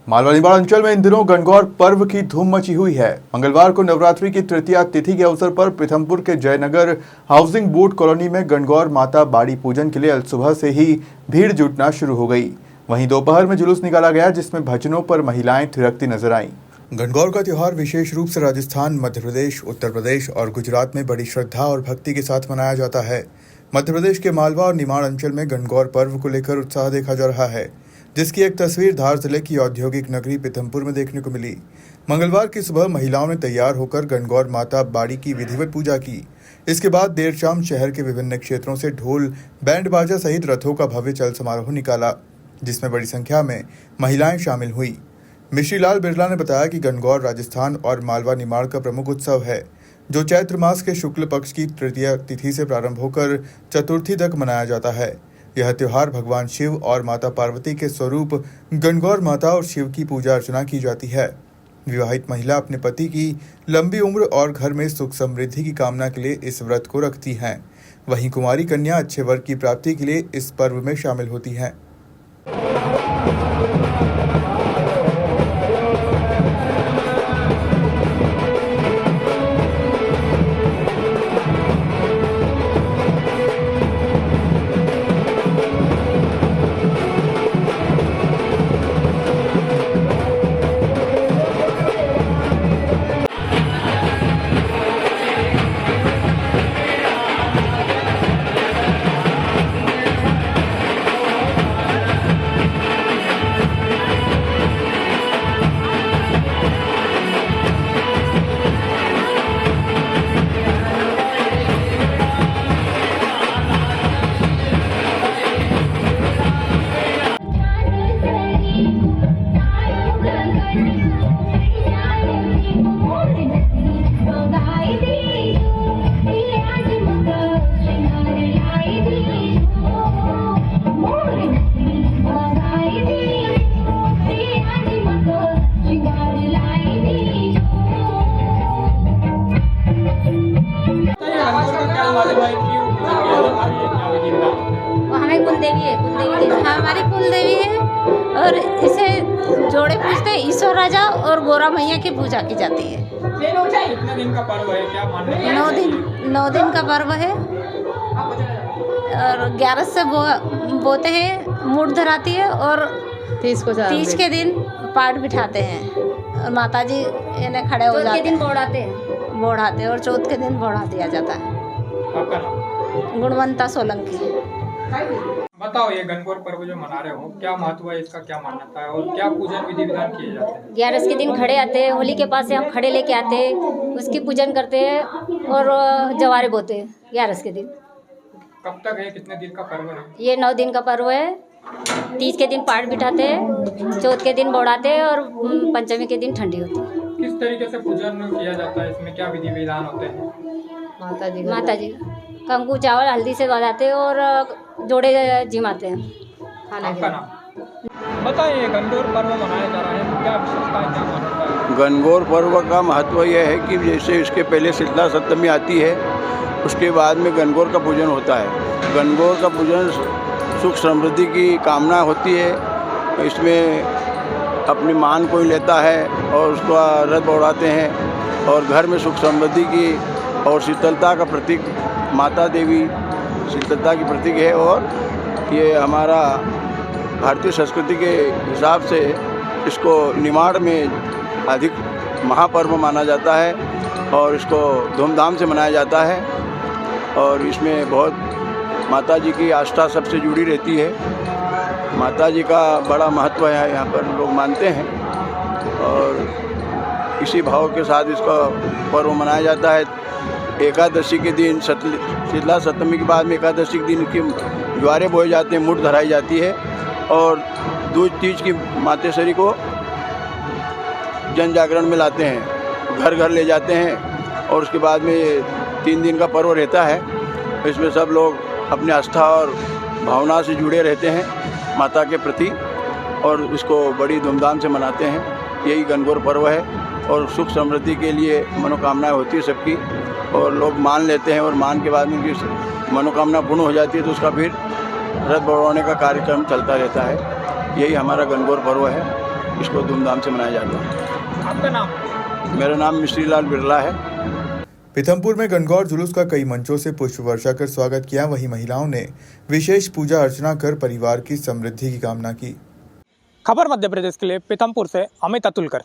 मालवा निमाड़ अंचल में इन दिनों गणगौर पर्व की धूम मची हुई है। मंगलवार को नवरात्रि की तृतीया तिथि के अवसर पर पीथमपुर के जयनगर हाउसिंग बोर्ड कॉलोनी में गणगौर माता बाड़ी पूजन के लिए आज सुबह से ही भीड़ जुटना शुरू हो गई। वहीं दोपहर में जुलूस निकाला गया जिसमें भजनों पर महिलाएं थिरकती नजर आईं। गणगौर का त्योहार विशेष रूप से राजस्थान, मध्य प्रदेश, उत्तर प्रदेश और गुजरात में बड़ी श्रद्धा और भक्ति के साथ मनाया जाता है। मध्य प्रदेश के मालवा और निमाड़ अंचल में गणगौर पर्व को लेकर उत्साह देखा जा रहा है, जिसकी एक तस्वीर धार जिले की औद्योगिक नगरी पीथमपुर में देखने को मिली। मंगलवार की सुबह महिलाओं ने तैयार होकर गणगौर माता बाड़ी की विधिवत पूजा की। इसके बाद देर शाम शहर के विभिन्न क्षेत्रों से ढोल, बैंड बाजा सहित रथों का भव्य चल समारोह निकाला, जिसमें बड़ी संख्या में महिलाएं शामिल हुई। मिश्री लाल बिरला ने बताया कि गणगौर राजस्थान और मालवा निमाड़ का प्रमुख उत्सव है, जो चैत्र मास के शुक्ल पक्ष की तृतीया तिथि से प्रारंभ होकर चतुर्थी तक मनाया जाता है। यह त्योहार भगवान शिव और माता पार्वती के स्वरूप गणगौर माता और शिव की पूजा अर्चना की जाती है। विवाहित महिला अपने पति की लंबी उम्र और घर में सुख समृद्धि की कामना के लिए इस व्रत को रखती हैं। वहीं कुमारी कन्या अच्छे वर की प्राप्ति के लिए इस पर्व में शामिल होती हैं। वो हमें कुलदेवी है, हमारी कुलदेवी है और इसे जोड़े पूजते हैं। ईश्वर राजा और गोरा मैया की पूजा की जाती है। कितने दिन का पर्व है, क्या मानना है? 9 दिन का पर्व है और 11 से बोते हैं, मूड धराती है और 30 के दिन पाठ बिठाते हैं और माता जी इन्हें खड़े हो जाते हैं, बोढ़ाते हैं और चौथ के दिन बोढ़ा दिया जाता है। आपका नाम? गुणवंता सोलंकी। बताओ, ये गणगौर पर्व जो मना रहे हो, क्या महत्व है इसका, क्या मान्यता है और क्या पूजन विधि विधान किए जाते हैं? 11 के दिन खड़े आते हैं, होली के पास से हम खड़े लेके आते हैं, उसकी पूजन करते हैं और जवारे बोते हैं 11 के दिन। कब तक है, कितने दिन का पर्व है? ये 9 दिन का पर्व है। 30 के दिन पाठ बिठाते हैं, चौथ के दिन बोड़ाते हैं और पंचमी के दिन ठंडी होती है। किस तरीके से पूजन किया जाता है, इसमें क्या विधि विधान होते हैं? माता जी कंकु चावल हल्दी से बजाते हैं और जोड़े जिमाते हैं। आपका नाम? बताइए, गणगौर पर्व मनाया जा रहा है, क्या विशेषता है, क्या मान्यता है? गणगौर पर्व का महत्व यह है कि जैसे इसके पहले शीतला सप्तमी आती है, उसके बाद में गणगौर का पूजन होता है। गणगौर का पूजन सुख समृद्धि की कामना होती है। इसमें अपनी मान कोई लेता है और उसका रथ दौड़ाते हैं और घर में सुख समृद्धि की और शीतलता का प्रतीक माता देवी शीतलता की प्रतीक है। और ये हमारा भारतीय संस्कृति के हिसाब से इसको निमाड़ में अधिक महापर्व माना जाता है और इसको धूमधाम से मनाया जाता है। और इसमें बहुत माता जी की आस्था सबसे जुड़ी रहती है। माता जी का बड़ा महत्व है, यहाँ पर लोग मानते हैं और इसी भाव के साथ इसका पर्व मनाया जाता है। एकादशी के दिन शीतला सप्तमी के बाद में एकादशी के दिन की ज्वारे बोए जाते हैं, मुठ धराई जाती है और दूज तीज की मातेश्वरी को जन जागरण में लाते हैं, घर घर ले जाते हैं और उसके बाद में 3 दिन का पर्व रहता है। इसमें सब लोग अपनी आस्था और भावना से जुड़े रहते हैं माता के प्रति और इसको बड़ी धूमधाम से मनाते हैं। यही गणगौर पर्व है और सुख समृद्धि के लिए मनोकामनाएं होती है सबकी और लोग मान लेते हैं और मान के बाद में उनकी मनोकामना पूर्ण हो जाती है तो उसका फिर रथ दौड़ाने का कार्यक्रम चलता रहता है। यही हमारा गणगौर पर्व है। इसको धूमधाम से मनाया जाता है। आपका नाम? मेरा नाम मिश्री लाल बिरला है। पीथमपुर में गणगौर जुलूस का कई मंचों से पुष्प वर्षा कर स्वागत किया। वहीं महिलाओं ने विशेष पूजा अर्चना कर परिवार की समृद्धि की कामना की। खबर मध्य प्रदेश के लिए पीथमपुर से अमित अतुलकर।